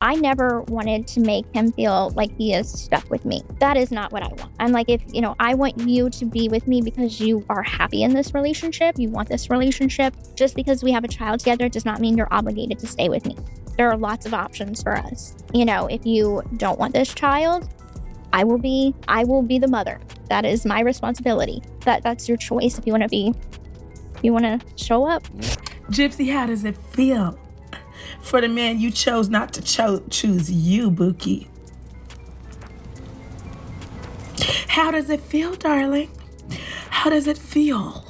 I never wanted to make him feel like he is stuck with me. That is not what I want. I'm like, if, I want you to be with me because you are happy in this relationship, you want this relationship. Just because we have a child together does not mean you're obligated to stay with me. There are lots of options for us. If you don't want this child, I will be the mother. That is my responsibility. That's your choice if you want to show up. Gypsy, how does it feel for the man you chose not to choose you, Bookie? How does it feel, darling? How does it feel?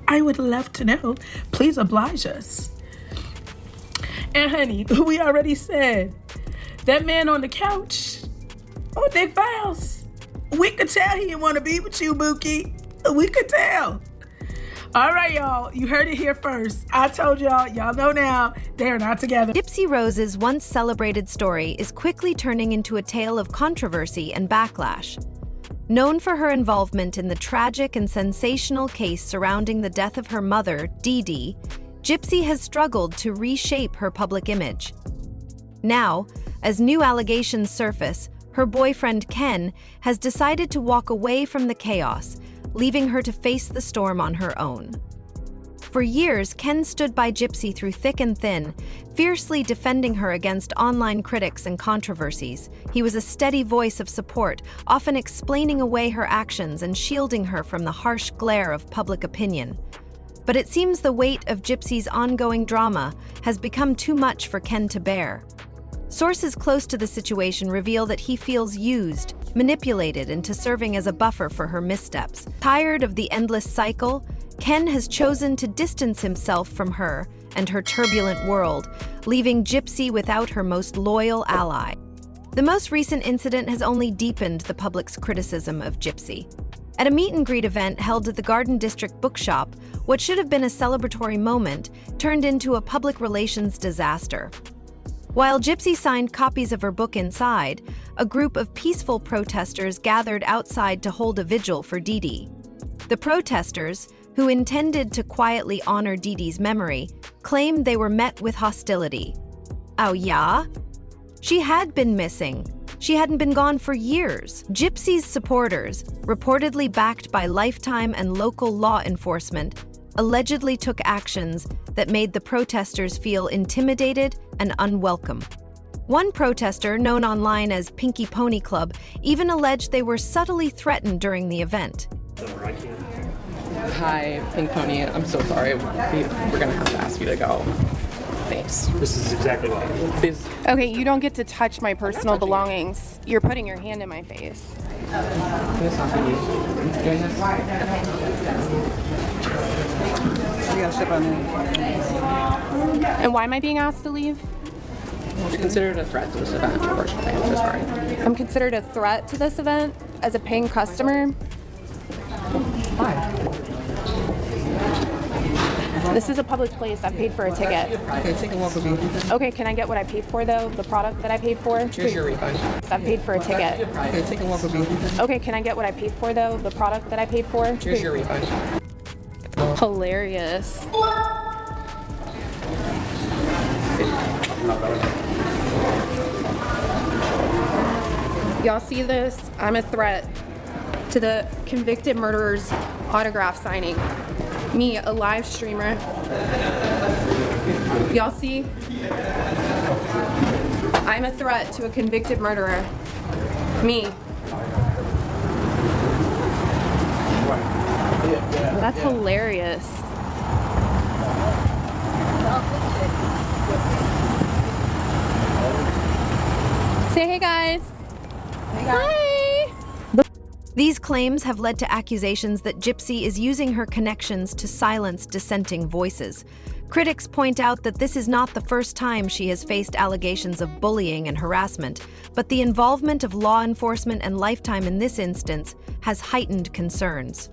I would love to know. Please oblige us. And honey, we already said that man on the couch, Nick Files, we could tell he didn't want to be with you, Bookie. We could tell. All right, y'all, you heard it here first. I told y'all know now, they're not together. Gypsy-Rose's once celebrated story is quickly turning into a tale of controversy and backlash. Known for her involvement in the tragic and sensational case surrounding the death of her mother, Dee Dee, Gypsy has struggled to reshape her public image. Now, as new allegations surface, her boyfriend Ken has decided to walk away from the chaos, leaving her to face the storm on her own. For years, Ken stood by Gypsy through thick and thin, fiercely defending her against online critics and controversies. He was a steady voice of support, often explaining away her actions and shielding her from the harsh glare of public opinion. But it seems the weight of Gypsy's ongoing drama has become too much for Ken to bear. Sources close to the situation reveal that he feels used, manipulated into serving as a buffer for her missteps. Tired of the endless cycle, Ken has chosen to distance himself from her and her turbulent world, leaving Gypsy without her most loyal ally. The most recent incident has only deepened the public's criticism of Gypsy. At a meet-and-greet event held at the Garden District Bookshop, what should have been a celebratory moment turned into a public relations disaster. While Gypsy signed copies of her book inside, a group of peaceful protesters gathered outside to hold a vigil for Dee Dee. The protesters, who intended to quietly honor Dee Dee's memory, claimed they were met with hostility. Oh yeah? She had been missing. She hadn't been gone for years. Gypsy's supporters, reportedly backed by Lifetime and local law enforcement, allegedly took actions that made the protesters feel intimidated and unwelcome. One protester, known online as Pinky Pony Club, even alleged they were subtly threatened during the event. Hi, Pink Pony. I'm so sorry. We're gonna have to ask you to go. Thanks. This is exactly what Okay, you don't get to touch my personal belongings. You're putting your hand in my face. And why am I being asked to leave? You're considered a threat to this event, unfortunately. I'm so sorry. I'm considered a threat to this event as a paying customer. This is a public place. I paid for a ticket. Okay, take a walk with me. Okay, can I get what I paid for, though? The product that I paid for? Here's your refund. I paid for a ticket. Okay, take a walk with me. Okay, can I get what I paid for, though? The product that I paid for? Here's your refund. Hilarious. Y'all see this? I'm a threat to the convicted murderer's autograph signing. Me, a live streamer. Y'all see? I'm a threat to a convicted murderer. Me. That's hilarious. Say hey guys. Hey guys. Hi. These claims have led to accusations that Gypsy is using her connections to silence dissenting voices. Critics point out that this is not the first time she has faced allegations of bullying and harassment, but the involvement of law enforcement and Lifetime in this instance has heightened concerns.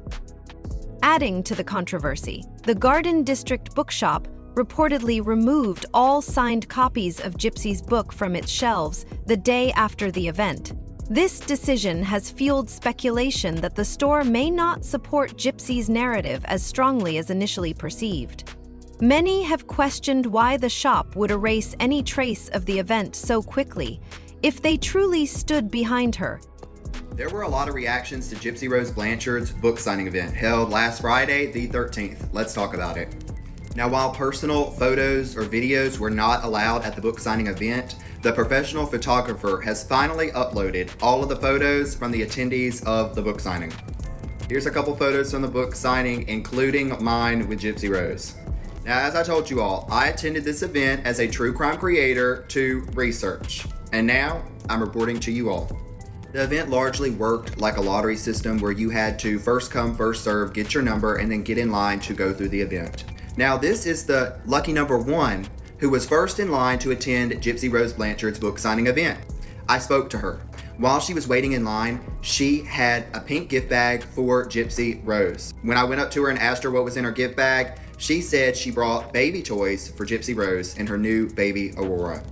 Adding to the controversy, the Garden District Bookshop reportedly removed all signed copies of Gypsy's book from its shelves the day after the event. This decision has fueled speculation that the store may not support Gypsy's narrative as strongly as initially perceived. Many have questioned why the shop would erase any trace of the event so quickly, if they truly stood behind her. There were a lot of reactions to Gypsy Rose Blanchard's book signing event held last Friday, the 13th. Let's talk about it. Now, while personal photos or videos were not allowed at the book signing event, the professional photographer has finally uploaded all of the photos from the attendees of the book signing. Here's a couple photos from the book signing, including mine with Gypsy Rose. Now, as I told you all, I attended this event as a true crime creator to research, and now I'm reporting to you all. The event largely worked like a lottery system where you had to first come, first serve, get your number, and then get in line to go through the event. Now, this is the lucky number one who was first in line to attend Gypsy Rose Blanchard's book signing event. I spoke to her. While she was waiting in line, she had a pink gift bag for Gypsy Rose. When I went up to her and asked her what was in her gift bag, she said she brought baby toys for Gypsy Rose and her new baby Aurora.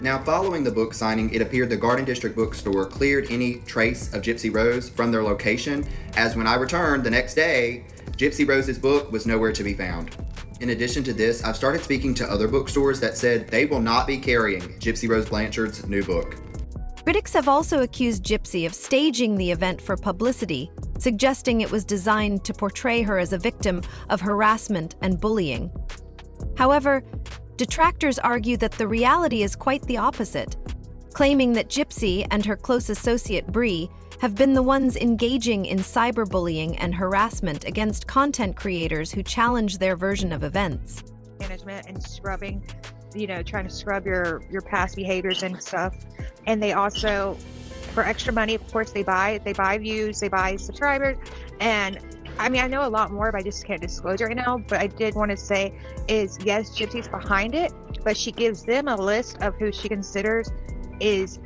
Now, following the book signing, it appeared the Garden District bookstore cleared any trace of Gypsy Rose from their location, as when I returned the next day, Gypsy Rose's book was nowhere to be found. In addition to this, I've started speaking to other bookstores that said they will not be carrying Gypsy Rose Blanchard's new book. Critics have also accused Gypsy of staging the event for publicity, suggesting it was designed to portray her as a victim of harassment and bullying. However, detractors argue that the reality is quite the opposite, claiming that Gypsy and her close associate Bree have been the ones engaging in cyberbullying and harassment against content creators who challenge their version of events. Management and scrubbing, trying to scrub your past behaviors and stuff. And they also, for extra money, of course, they buy views, they buy subscribers. And I mean, I know a lot more, but I just can't disclose right now. But I did want to say is, yes, Gypsy's behind it, but she gives them a list of who she considers is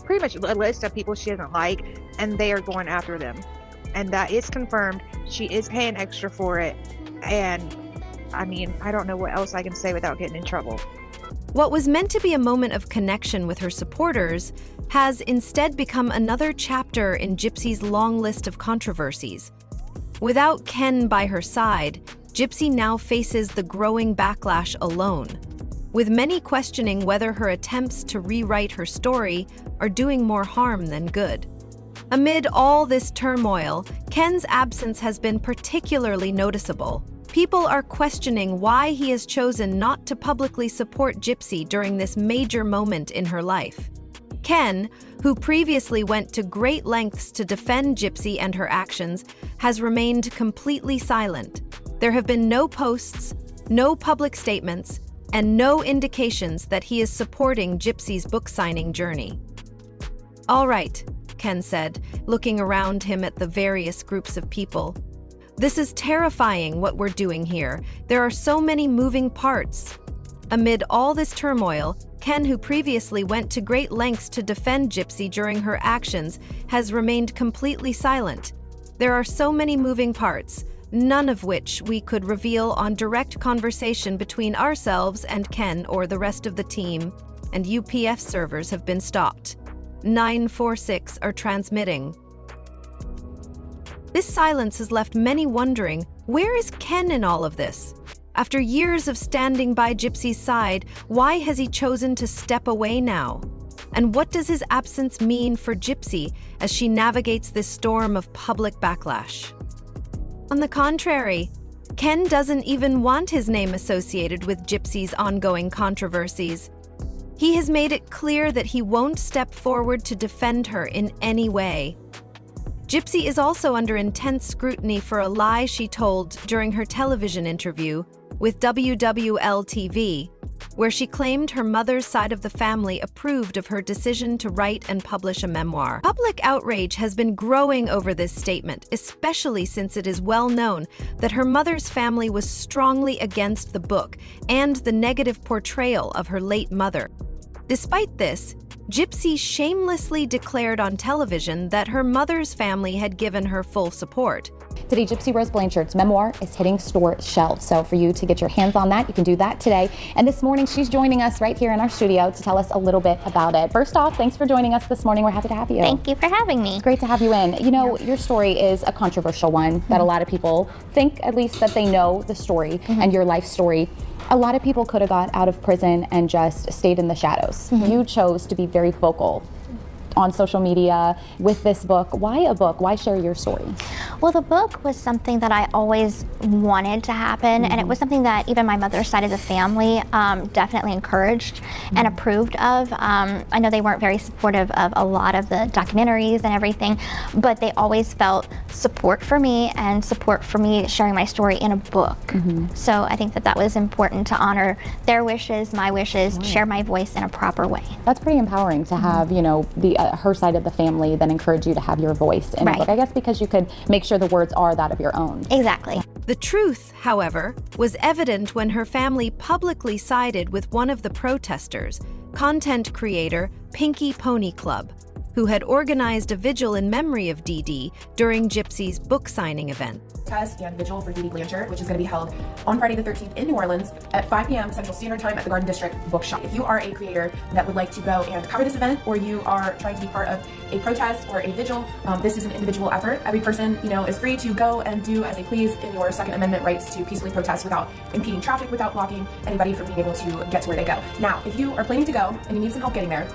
pretty much a list of people she doesn't like, and they are going after them. And that is confirmed. She is paying extra for it. And I mean, I don't know what else I can say without getting in trouble. What was meant to be a moment of connection with her supporters has instead become another chapter in Gypsy's long list of controversies. Without Ken by her side, Gypsy now faces the growing backlash alone, with many questioning whether her attempts to rewrite her story are doing more harm than good. Amid all this turmoil, Ken's absence has been particularly noticeable. People are questioning why he has chosen not to publicly support Gypsy during this major moment in her life. Ken, who previously went to great lengths to defend Gypsy and her actions, has remained completely silent. There have been no posts, no public statements, and no indications that he is supporting Gypsy's book signing journey. "All right," Ken said, looking around him at the various groups of people. "This is terrifying what we're doing here. There are so many moving parts." Amid all this turmoil, Ken, who previously went to great lengths to defend Gypsy during her actions, has remained completely silent. "There are so many moving parts, none of which we could reveal on direct conversation between ourselves and Ken or the rest of the team, and UPF servers have been stopped. 946 are transmitting." This silence has left many wondering, where is Ken in all of this? After years of standing by Gypsy's side, why has he chosen to step away now? And what does his absence mean for Gypsy as she navigates this storm of public backlash? On the contrary, Ken doesn't even want his name associated with Gypsy's ongoing controversies. He has made it clear that he won't step forward to defend her in any way. Gypsy is also under intense scrutiny for a lie she told during her television interview with WWL-TV, where she claimed her mother's side of the family approved of her decision to write and publish a memoir. Public outrage has been growing over this statement, especially since it is well known that her mother's family was strongly against the book and the negative portrayal of her late mother. Despite this, Gypsy shamelessly declared on television that her mother's family had given her full support. Today, Gypsy Rose Blanchard's memoir is hitting store shelves. So for you to get your hands on that, you can do that today. And this morning, she's joining us right here in our studio to tell us a little bit about it. First off, thanks for joining us this morning. We're happy to have you. Thank you for having me. Great to have you in. You know, your story is a controversial one that a lot of people think, at least, that they know the story and your life story. A lot of people could have got out of prison and just stayed in the shadows. You chose to be very vocal on social media with this book. Why a book? Why share your story? Well, the book was something that I always wanted to happen, and it was something that even my mother's side of the family definitely encouraged and approved of. I know they weren't very supportive of a lot of the documentaries and everything, but they always felt support for me and support for me sharing my story in a book. So I think that that was important to honor their wishes, my wishes, share my voice in a proper way. That's pretty empowering to have, you know, the her side of the family then encourage you to have your voice in a book. I guess because you could make sure the words are that of your own. Exactly. The truth, however, was evident when her family publicly sided with one of the protesters, content creator Pinky Pony Club, who had organized a vigil in memory of Dee Dee during Gypsy's book signing event. Test and vigil for Dee Dee Blanchard, which is going to be held on Friday the 13th in New Orleans at 5 p.m. Central Standard Time at the Garden District Bookshop. If you are a creator that would like to go and cover this event, or you are trying to be part of a protest or a vigil, this is an individual effort. Every person, you know, is free to go and do as they please in your Second Amendment rights to peacefully protest without impeding traffic, without blocking anybody from being able to get to where they go. Now, if you are planning to go and you need some help getting there,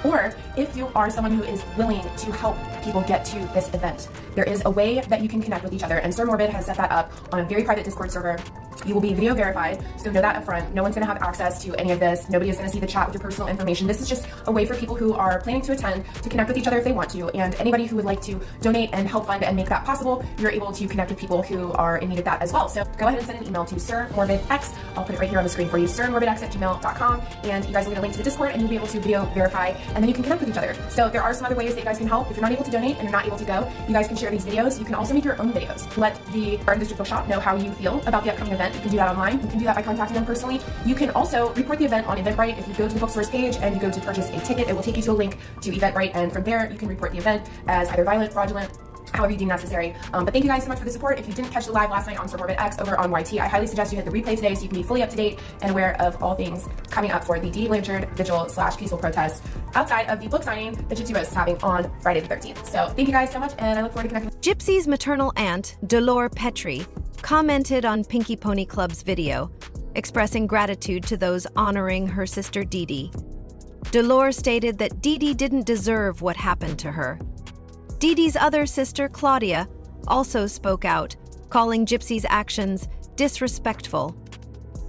or if you are someone who is willing to help people get to this event, there is a way that you can connect with each other, and Sir Morbid has set that up on a very private Discord server. You will be video verified, so know that up front. No one's going to have access to any of this. Nobody is going to see the chat with your personal information. This is just a way for people who are planning to attend to connect with each other if they want to, and anybody who would like to donate and help fund and make that possible, you're able to connect with people who are in need of that as well. So go ahead and send an email to SirMorbidX. I'll put it right here on the screen for you, sirmorbidx@gmail.com, and you guys will get a link to the Discord, and you'll be able to video verify, and then you can connect with each other. So there are some other ways that you guys can help. If you're not able to donate and you're not able to go, you guys can share these videos. You can also make your own videos. Let the Garden District Bookshop know how you feel about the upcoming event. You can do that online. You can do that by contacting them personally. You can also report the event on Eventbrite. If you go to the bookstore's page and you go to purchase a ticket, it will take you to a link to Eventbrite, and from there you can report the event as either violent, fraudulent, however you deem necessary. But thank you guys so much for the support. If you didn't catch the live last night on Sir Morbid X over on YT, I highly suggest you hit the replay today so you can be fully up to date and aware of all things coming up for the Dee Dee Blanchard vigil / peaceful protest outside of the book signing that Gypsy Rose is having on Friday the 13th. So thank you guys so much, and I look forward to connecting. Gypsy's maternal aunt, Delore Petrie, commented on Pinky Pony Club's video, expressing gratitude to those honoring her sister Dee Dee. Delore stated that Dee Dee didn't deserve what happened to her. Dee Dee's other sister, Claudia, also spoke out, calling Gypsy's actions disrespectful.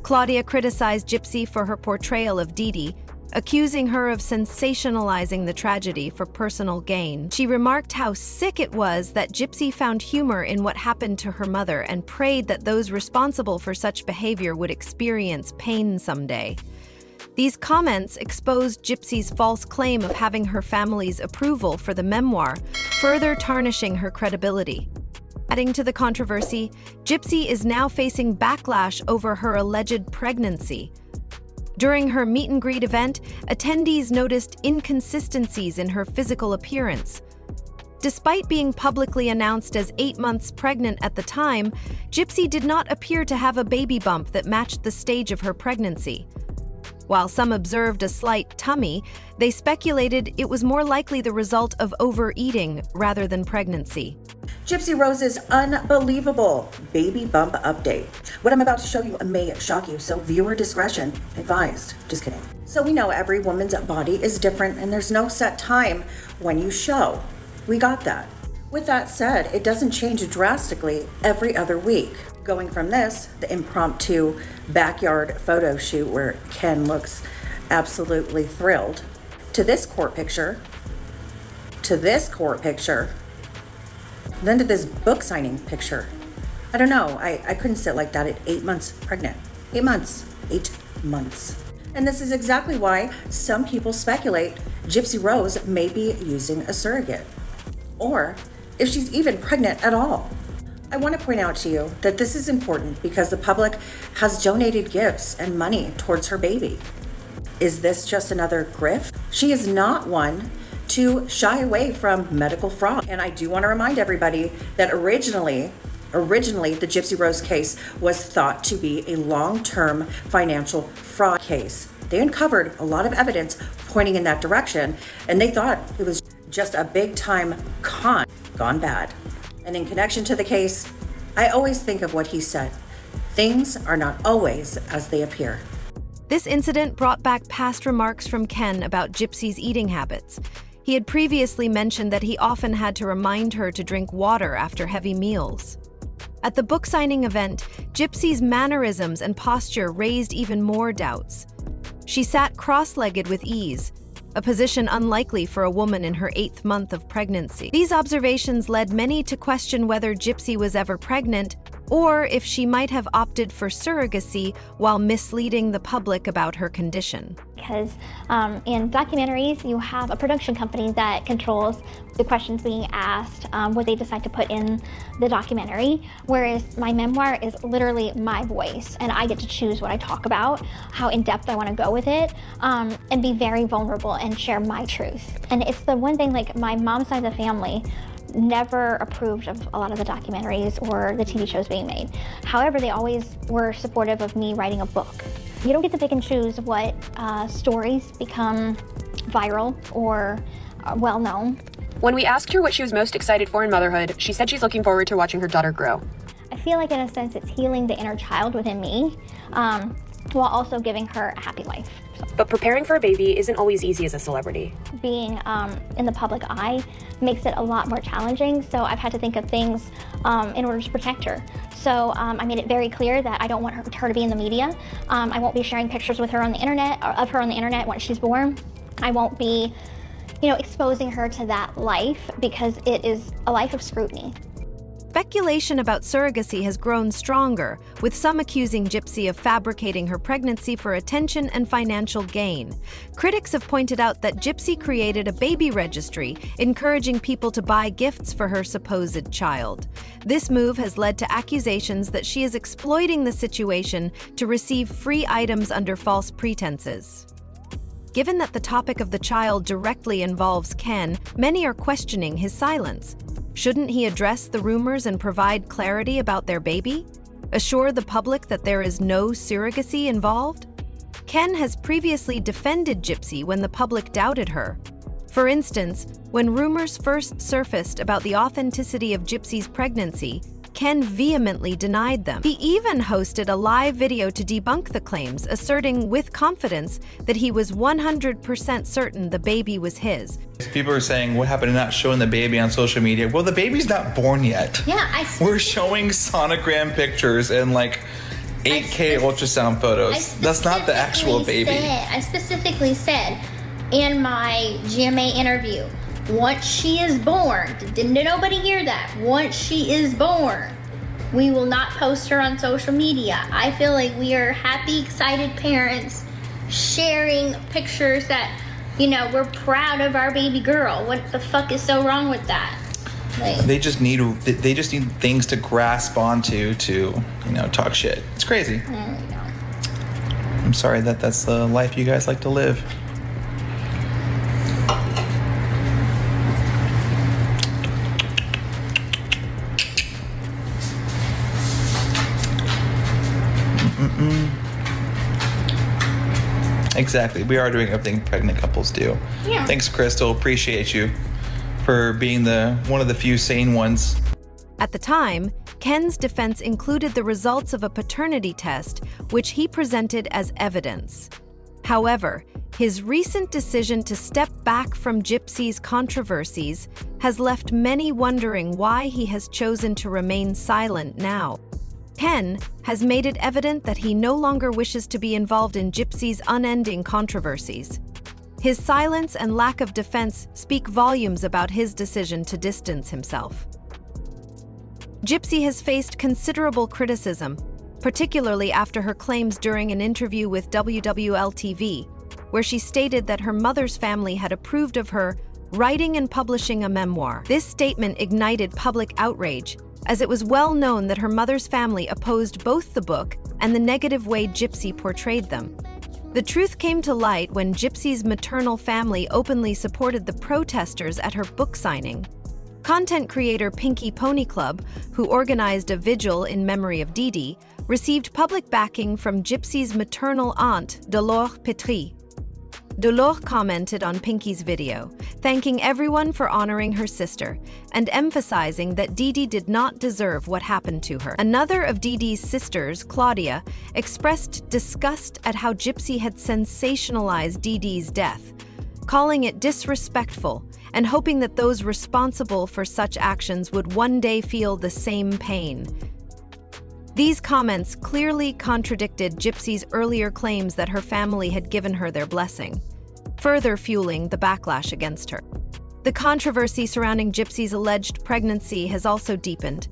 Claudia criticized Gypsy for her portrayal of Dee Dee, accusing her of sensationalizing the tragedy for personal gain. She remarked how sick it was that Gypsy found humor in what happened to her mother and prayed that those responsible for such behavior would experience pain someday. These comments exposed Gypsy's false claim of having her family's approval for the memoir, further tarnishing her credibility. Adding to the controversy, Gypsy is now facing backlash over her alleged pregnancy. During her meet and greet event, attendees noticed inconsistencies in her physical appearance. Despite being publicly announced as 8 months pregnant at the time, Gypsy did not appear to have a baby bump that matched the stage of her pregnancy. While some observed a slight tummy, they speculated it was more likely the result of overeating rather than pregnancy. Gypsy Rose's unbelievable baby bump update. What I'm about to show you may shock you, so viewer discretion advised. Just kidding. So we know every woman's body is different and there's no set time when you show. We got that. With that said, it doesn't change drastically every other week. Going from this, the impromptu backyard photo shoot where Ken looks absolutely thrilled, to this court picture, then to this book signing picture. I don't know, I couldn't sit like that at 8 months pregnant. 8 months. 8 months. And this is exactly why some people speculate Gypsy Rose may be using a surrogate, or if she's even pregnant at all. I want to point out to you that this is important because the public has donated gifts and money towards her baby. Is this just another grift? She is not one to shy away from medical fraud. And I do want to remind everybody that originally Originally, the Gypsy Rose case was thought to be a long-term financial fraud case. They uncovered a lot of evidence pointing in that direction, and they thought it was just a big-time con gone bad. And in connection to the case, I always think of what he said. Things are not always as they appear. This incident brought back past remarks from Ken about Gypsy's eating habits. He had previously mentioned that he often had to remind her to drink water after heavy meals. At the book signing event, Gypsy's mannerisms and posture raised even more doubts. She sat cross-legged with ease, a position unlikely for a woman in her 8th month of pregnancy. These observations led many to question whether Gypsy was ever pregnant or if she might have opted for surrogacy while misleading the public about her condition. Because in documentaries, you have a production company that controls the questions being asked, what they decide to put in the documentary, whereas my memoir is literally my voice, and I get to choose what I talk about, how in-depth I want to go with it, and be very vulnerable and share my truth. And it's the one thing, like, my mom's side of the family never approved of a lot of the documentaries or the TV shows being made. However, they always were supportive of me writing a book. You don't get to pick and choose what stories become viral or well-known. When we asked her what she was most excited for in motherhood, she said she's looking forward to watching her daughter grow. I feel like, in a sense, it's healing the inner child within me, while also giving her a happy life. But preparing for a baby isn't always easy as a celebrity. Being in the public eye makes it a lot more challenging, so I've had to think of things in order to protect her. So I made it very clear that I don't want her to be in the media. I won't be sharing pictures with her on the internet, or of her on the internet once she's born. I won't be, exposing her to that life, because it is a life of scrutiny. Speculation about surrogacy has grown stronger, with some accusing Gypsy of fabricating her pregnancy for attention and financial gain. Critics have pointed out that Gypsy created a baby registry, encouraging people to buy gifts for her supposed child. This move has led to accusations that she is exploiting the situation to receive free items under false pretenses. Given that the topic of the child directly involves Ken, many are questioning his silence. Shouldn't he address the rumors and provide clarity about their baby? Assure the public that there is no surrogacy involved? Ken has previously defended Gypsy when the public doubted her. For instance, when rumors first surfaced about the authenticity of Gypsy's pregnancy, Ken vehemently denied them. He even hosted a live video to debunk the claims, asserting with confidence that he was 100% certain the baby was his. People are saying, what happened to not showing the baby on social media? Well, the baby's not born yet. Yeah, We're showing sonogram pictures and 8K ultrasound photos. That's not the actual baby. I specifically said in my GMA interview, once she is born, didn't nobody hear that? Once she is born, we will not post her on social media. I feel like we are happy, excited parents sharing pictures that, we're proud of our baby girl. What the fuck is so wrong with that? They just need things to grasp onto to, talk shit. It's crazy. I'm sorry that's the life you guys like to live. Exactly. We are doing everything pregnant couples do. Yeah. Thanks, Crystal. Appreciate you for being one of the few sane ones. At the time, Ken's defense included the results of a paternity test, which he presented as evidence. However, his recent decision to step back from Gypsy's controversies has left many wondering why he has chosen to remain silent now. Ken has made it evident that he no longer wishes to be involved in Gypsy's unending controversies. His silence and lack of defense speak volumes about his decision to distance himself. Gypsy has faced considerable criticism, particularly after her claims during an interview with WWL-TV, where she stated that her mother's family had approved of her writing and publishing a memoir. This statement ignited public outrage, as it was well known that her mother's family opposed both the book and the negative way Gypsy portrayed them. The truth came to light when Gypsy's maternal family openly supported the protesters at her book signing. Content creator Pinky Pony Club, who organized a vigil in memory of Didi, received public backing from Gypsy's maternal aunt, Dolores Petrie. Dolores commented on Pinky's video, thanking everyone for honoring her sister and emphasizing that Didi did not deserve what happened to her. Another of Didi's sisters, Claudia, expressed disgust at how Gypsy had sensationalized Didi's death, calling it disrespectful and hoping that those responsible for such actions would one day feel the same pain. These comments clearly contradicted Gypsy's earlier claims that her family had given her their blessing, further fueling the backlash against her. The controversy surrounding Gypsy's alleged pregnancy has also deepened.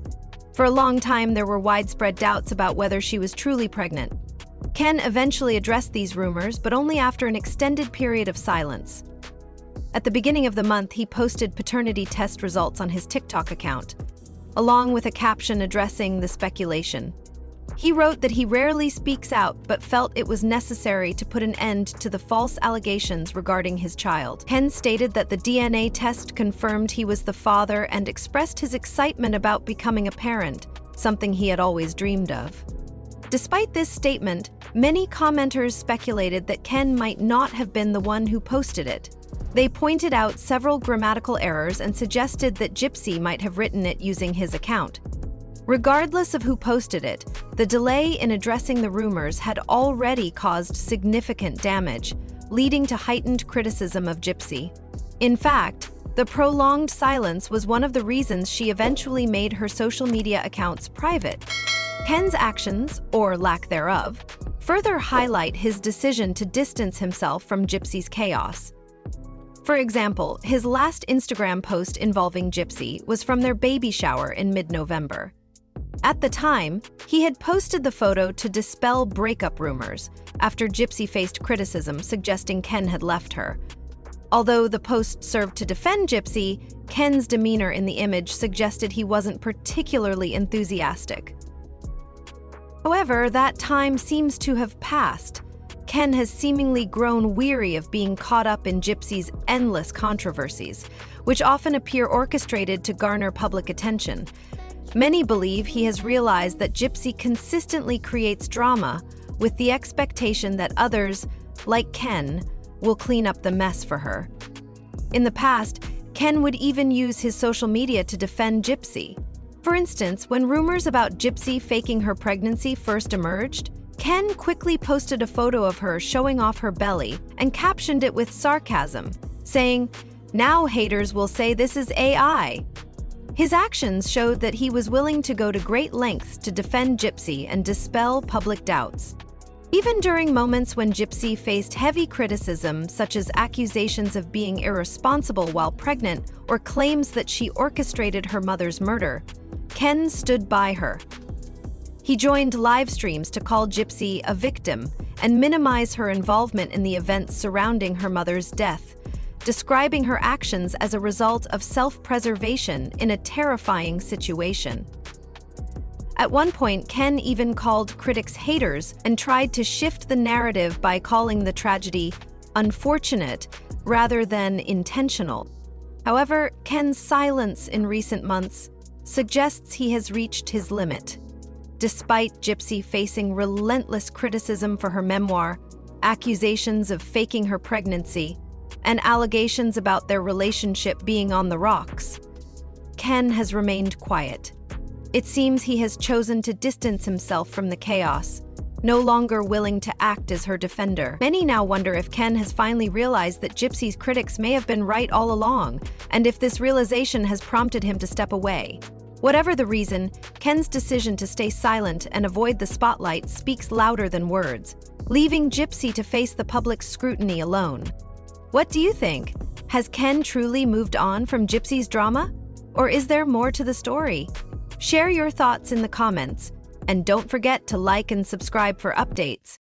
For a long time, there were widespread doubts about whether she was truly pregnant. Ken eventually addressed these rumors, but only after an extended period of silence. At the beginning of the month, he posted paternity test results on his TikTok account, along with a caption addressing the speculation. He wrote that he rarely speaks out, but felt it was necessary to put an end to the false allegations regarding his child. Ken stated that the DNA test confirmed he was the father and expressed his excitement about becoming a parent, something he had always dreamed of. Despite this statement, many commenters speculated that Ken might not have been the one who posted it. They pointed out several grammatical errors and suggested that Gypsy might have written it using his account. Regardless of who posted it, the delay in addressing the rumors had already caused significant damage, leading to heightened criticism of Gypsy. In fact, the prolonged silence was one of the reasons she eventually made her social media accounts private. Ken's actions, or lack thereof, further highlight his decision to distance himself from Gypsy's chaos. For example, his last Instagram post involving Gypsy was from their baby shower in mid-November. At the time, he had posted the photo to dispel breakup rumors after Gypsy faced criticism suggesting Ken had left her. Although the post served to defend Gypsy, Ken's demeanor in the image suggested he wasn't particularly enthusiastic. However, that time seems to have passed. Ken has seemingly grown weary of being caught up in Gypsy's endless controversies, which often appear orchestrated to garner public attention. Many believe he has realized that Gypsy consistently creates drama with the expectation that others, like Ken, will clean up the mess for her. In the past, Ken would even use his social media to defend Gypsy. For instance, when rumors about Gypsy faking her pregnancy first emerged, Ken quickly posted a photo of her showing off her belly and captioned it with sarcasm, saying, "Now haters will say this is AI." His actions showed that he was willing to go to great lengths to defend Gypsy and dispel public doubts. Even during moments when Gypsy faced heavy criticism, such as accusations of being irresponsible while pregnant or claims that she orchestrated her mother's murder, Ken stood by her. He joined live streams to call Gypsy a victim and minimize her involvement in the events surrounding her mother's death, describing her actions as a result of self-preservation in a terrifying situation. At one point, Ken even called critics haters and tried to shift the narrative by calling the tragedy unfortunate rather than intentional. However, Ken's silence in recent months suggests he has reached his limit. Despite Gypsy facing relentless criticism for her memoir, accusations of faking her pregnancy, and allegations about their relationship being on the rocks, Ken has remained quiet. It seems he has chosen to distance himself from the chaos, no longer willing to act as her defender. Many now wonder if Ken has finally realized that Gypsy's critics may have been right all along, and if this realization has prompted him to step away. Whatever the reason, Ken's decision to stay silent and avoid the spotlight speaks louder than words, leaving Gypsy to face the public's scrutiny alone. What do you think? Has Ken truly moved on from Gypsy's drama? Or is there more to the story? Share your thoughts in the comments, and don't forget to like and subscribe for updates.